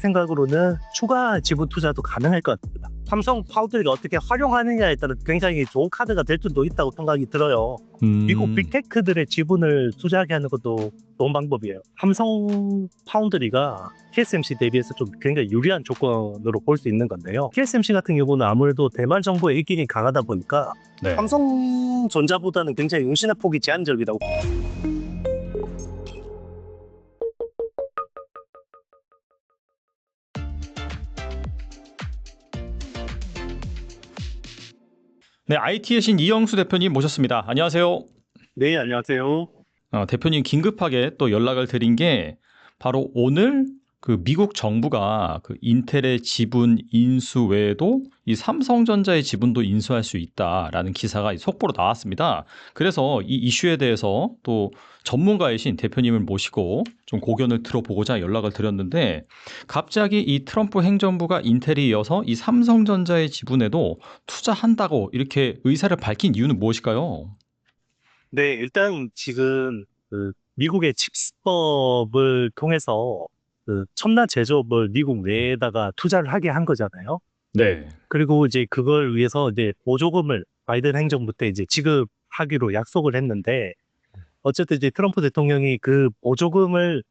생각으로는 추가 지분 투자도 가능할 것 같습니다. 삼성 파운드리가 어떻게 활용하느냐에 따라 굉장히 좋은 카드가 될 수도 있다고 생각이 들어요. 미국 빅테크들의 지분을 투자하게 하는 것도 좋은 방법이에요. 삼성 파운드리가 TSMC 대비해서 좀 굉장히 유리한 조건으로 볼 수 있는 건데요. TSMC 같은 경우는 아무래도 대만 정부의 입김이 강하다 보니까 네. 삼성전자보다는 굉장히 응시의 폭이 제한적이라고. 네, IT의 신 이영수 대표님 모셨습니다. 안녕하세요. 네, 안녕하세요. 대표님 긴급하게 또 연락을 드린 게 바로 오늘 그 미국 정부가 그 인텔의 지분 인수 외에도 이 삼성전자의 지분도 인수할 수 있다라는 기사가 속보로 나왔습니다. 그래서 이 이슈에 대해서 또 전문가이신 대표님을 모시고 좀 고견을 들어보고자 연락을 드렸는데, 갑자기 이 트럼프 행정부가 인텔에 이어서 이 삼성전자의 지분에도 투자한다고 이렇게 의사를 밝힌 이유는 무엇일까요? 네, 일단 지금 그 미국의 칩스법을 통해서 그 첨단 제조업을 미국 내에다가 투자를 하게 한 거잖아요. 네. 그리고 이제 그걸 위해서 이제 보조금을 바이든 행정부 때 이제 지급하기로 약속을 했는데, 어쨌든 이제 트럼프 대통령이 그 보조금을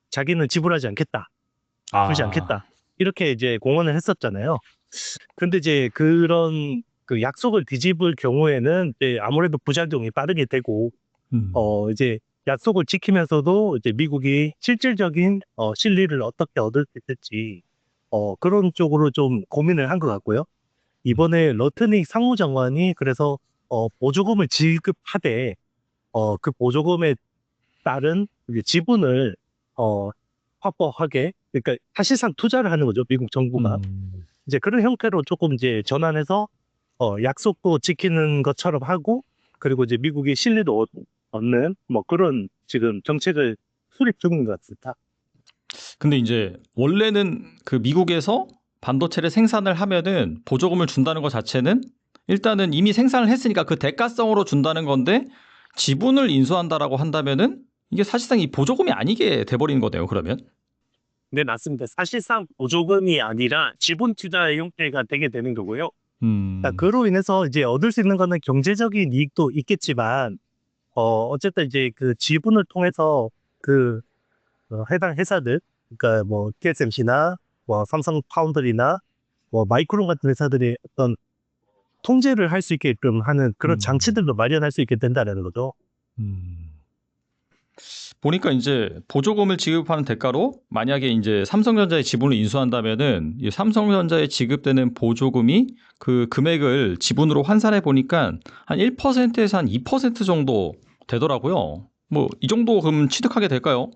자기는 지불하지 않겠다, 주지 아, 않겠다, 이렇게 이제 공언을 했었잖아요. 근데 이제 그런 그 약속을 뒤집을 경우에는 이제 아무래도 부작용이 빠르게 되고, 이제 약속을 지키면서도 이제 미국이 실질적인 실리를 어떻게 얻을 수 있을지 그런 쪽으로 좀 고민을 한 것 같고요. 이번에 러트닉 상무장관이 그래서 보조금을 지급하되 그 보조금에 따른 이제 지분을 어, 확보하게, 그러니까 사실상 투자를 하는 거죠, 미국 정부가. 이제 그런 형태로 조금 이제 전환해서 약속도 지키는 것처럼 하고, 그리고 이제 미국이 신뢰도 얻는 뭐 그런 지금 정책을 수립 중인 것 같습니다. 근데 이제 원래는 그 미국에서 반도체를 생산을 하면은 보조금을 준다는 것 자체는 일단은 이미 생산을 했으니까 그 대가성으로 준다는 건데, 지분을 인수한다라고 한다면은 이게 사실상 이 보조금이 아니게 돼버리는 거네요, 그러면. 네, 맞습니다. 사실상 보조금이 아니라 지분 투자의 형태가 되게 되는 거고요. 그러니까 음, 그로 인해서 이제 얻을 수 있는 거는 경제적인 이익도 있겠지만, 어쨌든 이제 그 지분을 통해서 그 해당 회사들, 그러니까 뭐 TSMC나 뭐 삼성 파운드리나 뭐 마이크론 같은 회사들이 어떤 통제를 할 수 있게끔 하는 그런 음, 장치들도 마련할 수 있게 된다는 거죠. 음. 보니까 이제 보조금을 지급하는 대가로 만약에 이제 삼성전자의 지분을 인수한다면은 이 삼성전자에 지급되는 보조금이 그 금액을 지분으로 환산해 보니까 한 1%에서 한 2% 정도 되더라고요. 뭐 이 정도 금 취득하게 될까요?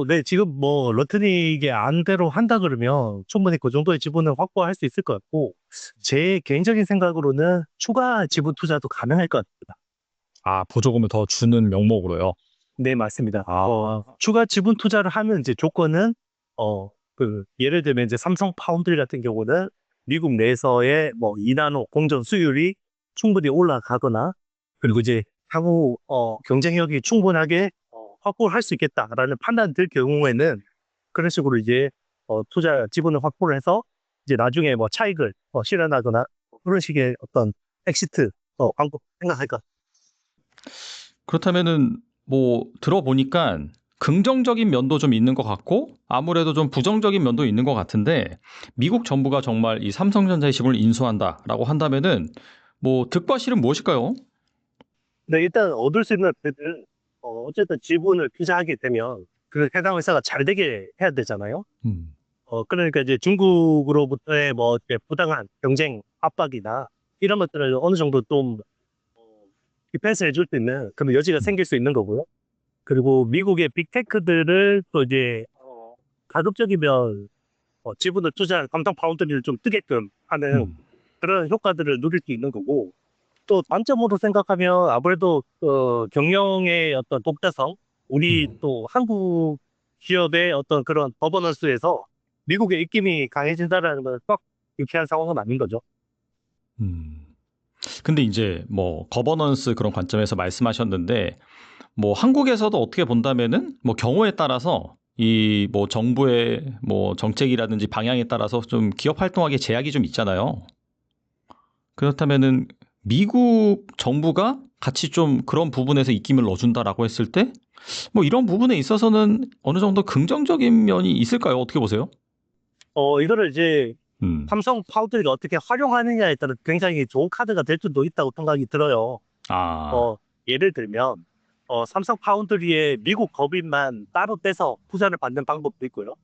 네, 지금 뭐 러트닉의 안대로 한다 그러면 충분히 그 정도의 지분을 확보할 수 있을 것 같고, 제 개인적인 생각으로는 추가 지분 투자도 가능할 것 같습니다. 아, 보조금을 더 주는 명목으로요. 네, 맞습니다. 아, 추가 지분 투자를 하면 이제 조건은, 예를 들면 이제 삼성 파운드리 같은 경우는 미국 내에서의 뭐 2나노 공정 수율이 충분히 올라가거나, 그리고 이제 향후, 경쟁력이 충분하게, 확보를 할 수 있겠다라는 판단 들 경우에는 그런 식으로 이제, 투자 지분을 확보를 해서 이제 나중에 뭐 차익을, 실현하거나 그런 식의 어떤 엑시트, 방법 생각할까. 그렇다면은 뭐 들어보니까 긍정적인 면도 좀 있는 것 같고 아무래도 좀 부정적인 면도 있는 것 같은데, 미국 정부가 정말 이 삼성전자의 지분을 인수한다라고 한다면은 뭐 득과 실은 무엇일까요? 네, 일단 얻을 수 있는 배들은 어쨌든 지분을 투자하게 되면 그 해당 회사가 잘 되게 해야 되잖아요. 음, 그러니까 이제 중국으로부터의 뭐 이렇게 부당한 경쟁 압박이나 이런 것들을 어느 정도 좀 디펜스 해줄 수 있는 그런 여지가 음, 생길 수 있는 거고요. 그리고 미국의 빅테크들을 또 이제 가급적이면 지분을 투자한 감성 파운드를 좀 뜨게끔 하는 음, 그런 효과들을 누릴 수 있는 거고, 또 단점으로 생각하면 아무래도 경영의 어떤 독자성, 우리 음, 또 한국 기업의 어떤 그런 버버넌스에서 미국의 입김이 강해진다라는 건 썩 유쾌한 상황은 아닌 거죠. 음. 근데 이제 뭐 거버넌스 그런 관점에서 말씀하셨는데, 뭐 한국에서도 어떻게 본다면은 뭐 경우에 따라서 이 뭐 정부의 뭐 정책이라든지 방향에 따라서 좀 기업 활동하기에 제약이 좀 있잖아요. 그렇다면은 미국 정부가 같이 좀 그런 부분에서 입김을 넣어준다라고 했을 때 뭐 이런 부분에 있어서는 어느 정도 긍정적인 면이 있을까요? 어떻게 보세요? 이거를 이제 음. 삼성 파운드리가 어떻게 활용하느냐에 따라 굉장히 좋은 카드가 될 수도 있다고 생각이 들어요. 아, 어, 예를 들면, 삼성 파운드리의 미국 법인만 따로 떼서 투자를 받는 방법도 있고요.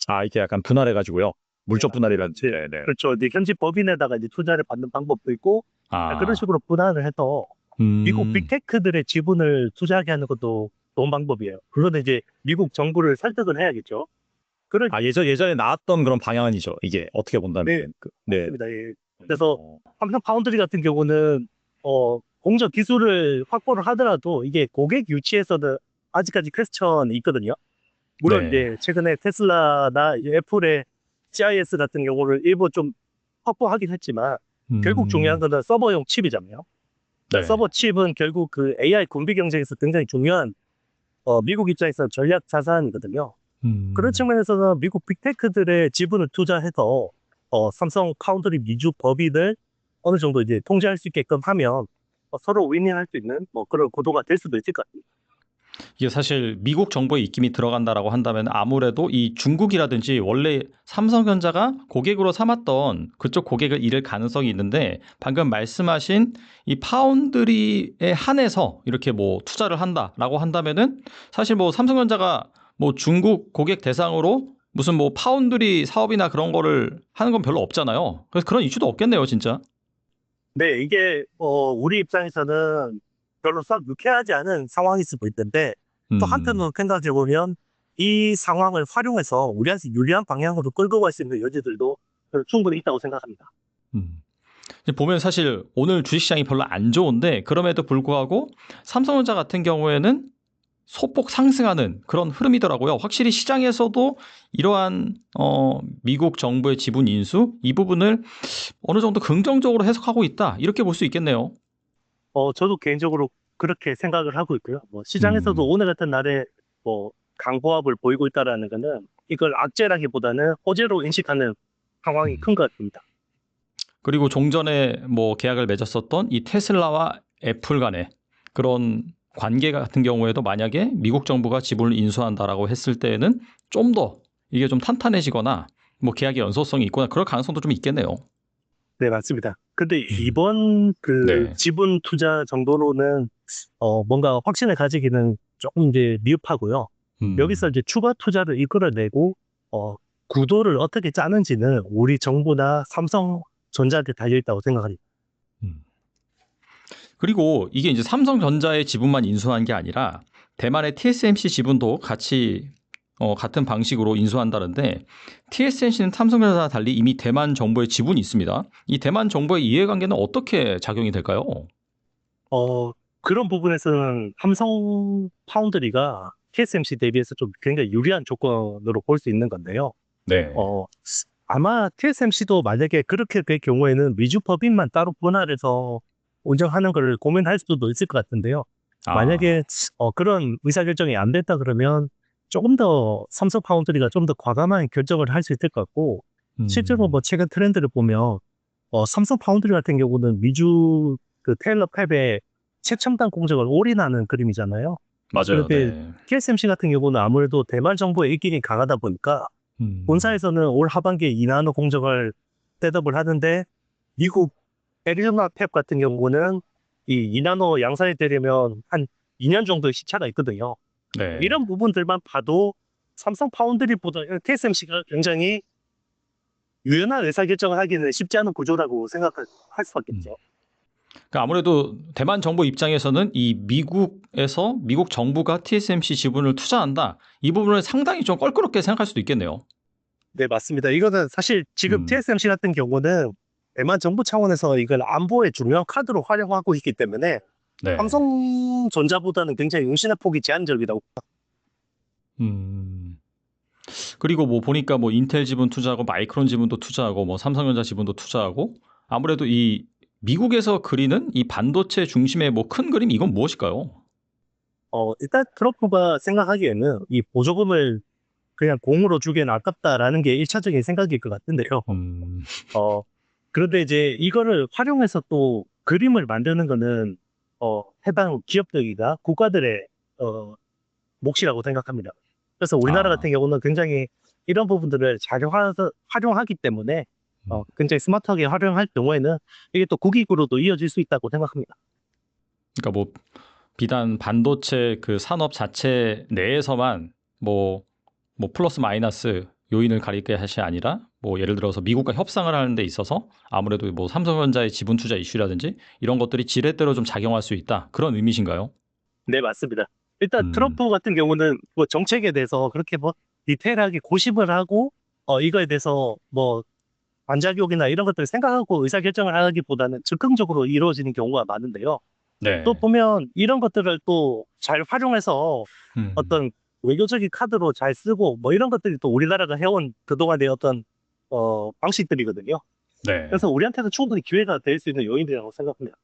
아, 이게 약간 분할해가지고요. 물적 분할이라든지. 네, 네. 그렇죠. 이제 현지 법인에다가 이제 투자를 받는 방법도 있고, 그런 아, 식으로 분할을 해서 미국 음. 빅테크들의 지분을 투자하게 하는 것도 좋은 방법이에요. 물론 이제 미국 정부를 설득을 해야겠죠. 그럴 아, 예전에 나왔던 그런 방향이죠. 이게 어떻게 본다면. 네, 네. 맞습니다. 예. 그래서 어, 삼성 파운드리 같은 경우는 공적 기술을 확보를 하더라도 이게 고객 유치에서는 아직까지 퀘스천이 있거든요. 물론 네. 이제 최근에 테슬라나 이제 애플의 CIS 같은 경우를 일부 좀 확보하긴 했지만 결국 중요한 거는 서버용 칩이잖아요. 그러니까 네. 서버 칩은 결국 그 AI 군비 경쟁에서 굉장히 중요한 미국 입장에서 전략 자산이거든요. 그런 측면에서는 미국 빅테크들의 지분을 투자해서 삼성 파운드리 미주 법인을 어느 정도 이제 통제할 수 있게끔 하면 서로 윈윈할 수 있는 뭐 그런 구도가 될 수도 있을 것 같아요. 이게 사실 미국 정부의 입김이 들어간다라고 한다면 아무래도 이 중국이라든지 원래 삼성전자가 고객으로 삼았던 그쪽 고객을 잃을 가능성이 있는데 방금 말씀하신 이 파운드리에 한해서 이렇게 뭐 투자를 한다라고 한다면은 사실 뭐 삼성전자가 뭐 중국 고객 대상으로 무슨 뭐 파운드리 사업이나 그런 거를 하는 건 별로 없잖아요. 그래서 그런 이슈도 없겠네요, 진짜. 네, 이게 우리 입장에서는 별로 썩 유쾌하지 않은 상황일 수도 있는데 또 음. 한편으로 생각해 보면 이 상황을 활용해서 우리한테 유리한 방향으로 끌고 갈 수 있는 여지들도 충분히 있다고 생각합니다. 음. 보면 사실 오늘 주식시장이 별로 안 좋은데 그럼에도 불구하고 삼성전자 같은 경우에는 소폭 상승하는 그런 흐름이더라고요. 확실히 시장에서도 이러한 미국 정부의 지분 인수 이 부분을 어느 정도 긍정적으로 해석하고 있다. 이렇게 볼 수 있겠네요. 저도 개인적으로 그렇게 생각을 하고 있고요. 뭐 시장에서도 음. 오늘 같은 날에 뭐 강보합을 보이고 있다라는 거는 이걸 악재라기보다는 호재로 인식하는 상황이 음. 큰 것 같습니다. 그리고 종전에 뭐 계약을 맺었었던 이 테슬라와 애플 간의 그런 관계 같은 경우에도 만약에 미국 정부가 지분을 인수한다라고 했을 때에는 좀 더 이게 좀 탄탄해지거나 뭐 계약의 연소성이 있거나 그럴 가능성도 좀 있겠네요. 네, 맞습니다. 근데 음. 이번 그 네. 지분 투자 정도로는 뭔가 확신을 가지기는 조금 이제 미흡하고요. 여기서 음. 이제 추가 투자를 이끌어내고 구도를 어떻게 짜는지는 우리 정부나 삼성전자한테 달려 있다고 생각합니다. 음. 그리고 이게 이제 삼성전자의 지분만 인수한 게 아니라 대만의 TSMC 지분도 같이 같은 방식으로 인수한다는데 TSMC는 삼성전자와 달리 이미 대만 정부의 지분이 있습니다. 이 대만 정부의 이해관계는 어떻게 작용이 될까요? 그런 부분에서는 삼성 파운드리가 TSMC 대비해서 좀 굉장히 유리한 조건으로 볼 수 있는 건데요. 네. 어, 아마 TSMC도 만약에 그렇게 될 경우에는 미주 법인만 따로 분할해서 운영하는 걸 고민할 수도 있을 것 같은데요. 아, 만약에 그런 의사결정이 안 됐다 그러면 조금 더 삼성 파운드리가 좀 더 과감한 결정을 할 수 있을 것 같고 실제로 뭐 최근 트렌드를 보면 삼성 파운드리 같은 경우는 미주 그 테일러 팹의 최첨단 공정을 올인하는 그림이잖아요. 맞아요. 그런데 네. TSMC 같은 경우는 아무래도 대만 정부의 입김이 강하다 보니까 본사에서는 올 하반기에 2나노 공정을 셋업을 하는데 미국 애리조나 팹 같은 경우는 이 2나노 양산이 되려면 한 2년 정도의 시차가 있거든요. 네. 이런 부분들만 봐도 삼성 파운드리보다 TSMC가 굉장히 유연한 의사결정을 하기는 쉽지 않은 구조라고 생각할 수밖에 음. 없죠. 그러니까 아무래도 대만 정부 입장에서는 이 미국에서 미국 정부가 TSMC 지분을 투자한다. 이 부분을 상당히 좀 껄끄럽게 생각할 수도 있겠네요. 네, 맞습니다. 이거는 사실 지금 음. TSMC 같은 경우는 대만 정부 차원에서 이걸 안보의 중요한 카드로 활용하고 있기 때문에 네. 삼성전자보다는 굉장히 응신의 폭이 제한적이라고. 음. 그리고 뭐 보니까 뭐 인텔 지분 투자하고 마이크론 지분도 투자하고 뭐 삼성전자 지분도 투자하고 아무래도 이 미국에서 그리는 이 반도체 중심의 뭐 큰 그림 이건 무엇일까요? 일단 트럼프가 생각하기에는 이 보조금을 그냥 공으로 주기에는 아깝다라는 게 1차적인 생각일 것 같은데요. 그런데 이제 이거를 활용해서 또 그림을 만드는 거는 해당 기업들이나 국가들의 몫이라고 생각합니다. 그래서 우리나라 아. 같은 경우는 굉장히 이런 부분들을 잘 활용하기 때문에 굉장히 스마트하게 활용할 경우에는 이게 또 국익으로도 이어질 수 있다고 생각합니다. 그러니까 뭐 비단 반도체 그 산업 자체 내에서만 뭐 플러스 마이너스 요인을 가릴 것이 아니라 뭐 예를 들어서 미국과 협상을 하는 데 있어서 아무래도 뭐 삼성전자의 지분 투자 이슈라든지 이런 것들이 지렛대로 좀 작용할 수 있다. 그런 의미신가요? 네, 맞습니다. 일단 트럼프 같은 경우는 뭐 정책에 대해서 그렇게 뭐 디테일하게 고심을 하고 이거에 대해서 뭐 반작용이나 이런 것들을 생각하고 의사결정을 하기보다는 즉흥적으로 이루어지는 경우가 많은데요. 네. 또 보면 이런 것들을 또 잘 활용해서 어떤 외교적인 카드로 잘 쓰고 뭐 이런 것들이 또 우리나라가 해온 그동안의 어떤 방식들이거든요. 네. 그래서 우리한테도 충분히 기회가 될 수 있는 요인이라고 생각합니다.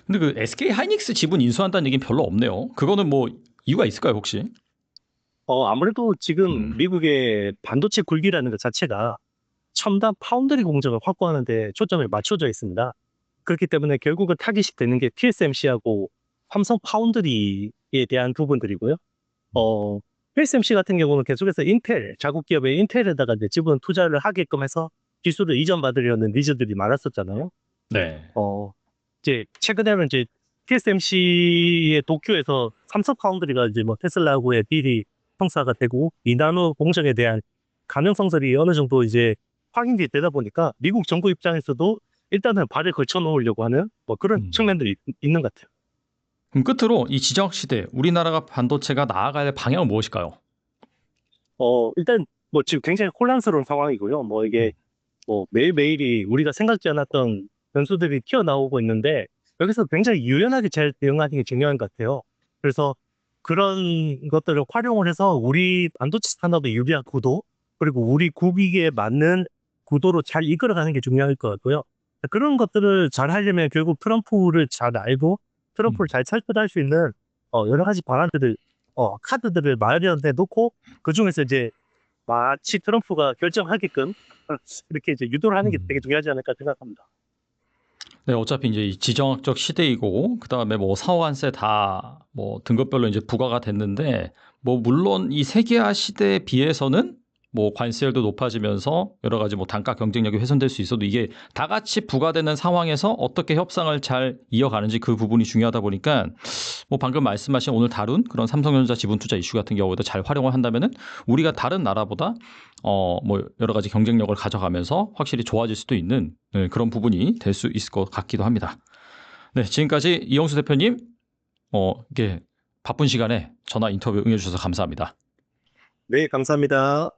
근데 그 SK 하이닉스 지분 인수한다는 얘기는 별로 없네요. 그거는 뭐 이유가 있을까요, 혹시? 아무래도 지금 미국의 반도체 굴기라는 것 자체가 첨단 파운드리 공정을 확보하는 데 초점이 맞춰져 있습니다. 그렇기 때문에 결국은 타깃이 되는 게 TSMC하고 삼성 파운드리에 대한 부분들이고요. TSMC 같은 경우는 계속해서 인텔, 자국 기업의 인텔에다가 이제 지분 투자를 하게끔 해서 기술을 이전받으려는 니즈들이 많았었잖아요. 네. 이제 최근에는 이제 TSMC의 도쿄에서 삼성 파운드리가 이제 뭐 테슬라하고의 딜이 성사가 되고 이나노 공정에 대한 가능성들이 어느 정도 이제 확인이 되다 보니까 미국 정부 입장에서도 일단은 발을 걸쳐 놓으려고 하는 뭐 그런 측면들이 있는 것 같아요. 그럼 끝으로 이 지정학 시대 우리나라가 반도체가 나아갈 방향은 무엇일까요? 일단 뭐 지금 굉장히 혼란스러운 상황이고요. 뭐 이게 뭐 매일매일이 우리가 생각지 않았던 변수들이 튀어나오고 있는데 여기서 굉장히 유연하게 잘 대응하는 게 중요한 것 같아요. 그래서 그런 것들을 활용을 해서 우리 반도체 산업의 유리한 구도 그리고 우리 국익에 맞는 구도로 잘 이끌어가는 게 중요할 것 같고요. 그런 것들을 잘 하려면 결국 트럼프를 잘 알고 트럼프를 잘 설득할 수 있는 여러 가지 방안들을 카드들을 마련해 놓고 그중에서 이제 마치 트럼프가 결정하게끔 이렇게 이제 유도를 하는 게 되게 중요하지 않을까 생각합니다. 네, 어차피 이제 이 지정학적 시대이고 그다음에 뭐 사후관세 다 뭐 등급별로 이제 부과가 됐는데 뭐 물론 이 세계화 시대에 비해서는 뭐 관세율도 높아지면서 여러 가지 뭐 단가 경쟁력이 훼손될 수 있어도 이게 다 같이 부과되는 상황에서 어떻게 협상을 잘 이어가는지 그 부분이 중요하다 보니까 뭐 방금 말씀하신 오늘 다룬 그런 삼성전자 지분 투자 이슈 같은 경우에도 잘 활용을 한다면은 우리가 다른 나라보다 뭐 여러 가지 경쟁력을 가져가면서 확실히 좋아질 수도 있는 그런 부분이 될 수 있을 것 같기도 합니다. 네, 지금까지 이영수 대표님, 이게 바쁜 시간에 전화 인터뷰 응해주셔서 감사합니다. 네, 감사합니다.